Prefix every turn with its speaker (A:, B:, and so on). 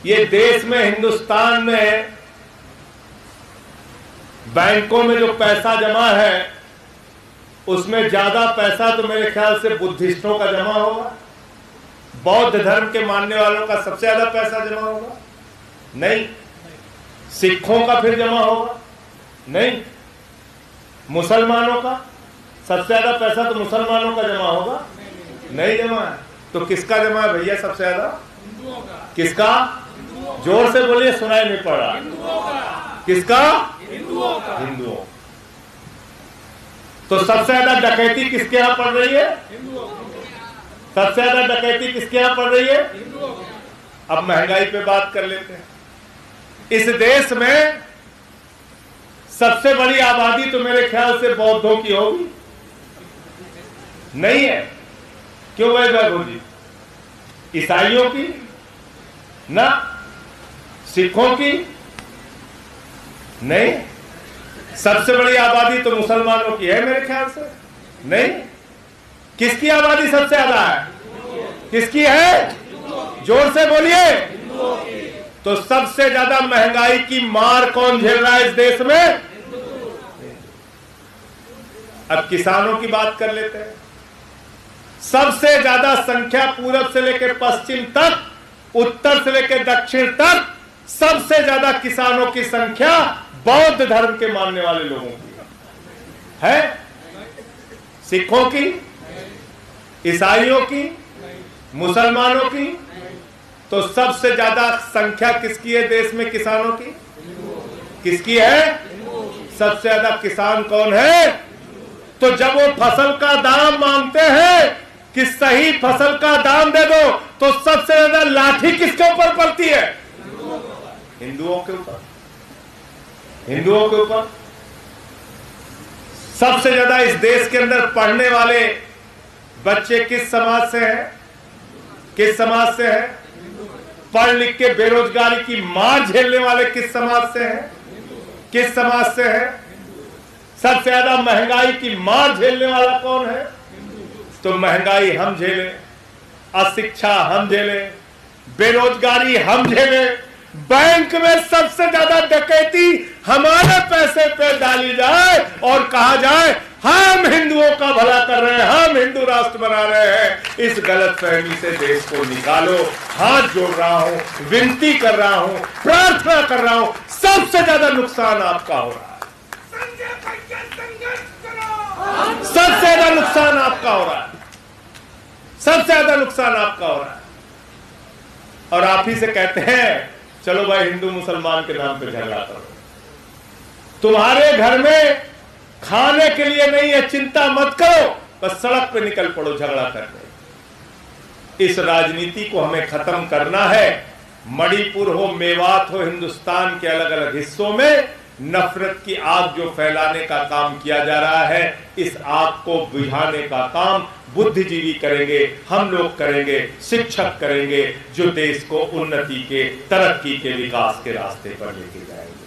A: ये देश में, हिंदुस्तान में बैंकों में जो पैसा जमा है उसमें ज्यादा पैसा तो मेरे ख्याल से बुद्धिस्टों का जमा होगा। बौद्ध धर्म के मानने वालों का सबसे ज्यादा पैसा जमा होगा? नहीं। सिखों का फिर जमा होगा? नहीं। मुसलमानों का सबसे ज्यादा पैसा तो मुसलमानों का जमा होगा? नहीं जमा है। तो किसका जमा है भैया सबसे ज्यादा? किसका? जोर से बोलिए, सुनाई नहीं पड़ रहा। किसका? हिंदुओं। तो सबसे ज्यादा डकैती किसके यहां पड़ रही है? सबसे ज्यादा डकैती किसके यहां पड़ रही है? अब महंगाई पे बात कर लेते हैं। इस देश में सबसे बड़ी आबादी तो मेरे ख्याल से बौद्धों की होगी? नहीं है। क्यों है वैभव जी? ईसाइयों की ना, सिखों की नहीं। सबसे बड़ी आबादी तो मुसलमानों की है मेरे ख्याल से? नहीं। किसकी आबादी सबसे ज्यादा है? किसकी है? जोर से बोलिए। तो सबसे ज्यादा महंगाई की मार कौन झेल रहा है इस देश में? अब किसानों की बात कर लेते हैं। सबसे ज्यादा संख्या पूरब से लेकर पश्चिम तक, उत्तर से लेकर दक्षिण तक सबसे ज्यादा किसानों की संख्या बौद्ध धर्म के मानने वाले लोगों की है। सिखों की, ईसाइयों की, मुसलमानों की। तो सबसे ज्यादा संख्या किसकी है देश में किसानों की? किसकी है? सबसे ज्यादा किसान कौन है? तो जब वो फसल का दाम मांगते हैं कि सही फसल का दाम दे दो, तो सबसे ज्यादा लाठी किसके ऊपर पड़ती है? हिंदुओं के ऊपर। हिंदुओं के ऊपर। सबसे ज्यादा इस देश के अंदर पढ़ने वाले बच्चे किस समाज से हैं? किस समाज से हैं? पढ़ लिख के बेरोजगारी की मार झेलने वाले किस समाज से हैं? किस समाज से हैं? सबसे ज्यादा महंगाई की मार झेलने वाला कौन है? तो महंगाई हम झेले, अशिक्षा हम झेले, बेरोजगारी हम झेले, बैंक में सबसे ज्यादा डकैती हमारे पैसे पे डाली जाए और कहा जाए हम हिंदुओं का भला कर रहे हैं, हम हिंदू राष्ट्र बना रहे हैं। इस गलतफहमी से देश को निकालो। हाथ जोड़ रहा हूं, विनती कर रहा हूं, प्रार्थना कर रहा हूं। सबसे ज्यादा नुकसान आपका हो रहा है। सबसे ज्यादा नुकसान आपका हो रहा है। सबसे ज्यादा नुकसान आपका हो रहा है। और आप ही से कहते हैं चलो भाई हिंदू मुसलमान के नाम पे झगड़ा करो। तुम्हारे घर में खाने के लिए नहीं है, चिंता मत करो, बस सड़क पे निकल पड़ो झगड़ा करने। इस राजनीति को हमें खत्म करना है। मणिपुर हो, मेवात हो, हिंदुस्तान के अलग अलग हिस्सों में नफरत की आग जो फैलाने का काम किया जा रहा है, इस आग को बुझाने का काम बुद्धिजीवी करेंगे, हम लोग करेंगे, शिक्षक करेंगे, जो देश को उन्नति के, तरक्की के, विकास के रास्ते पर लेके जाएंगे।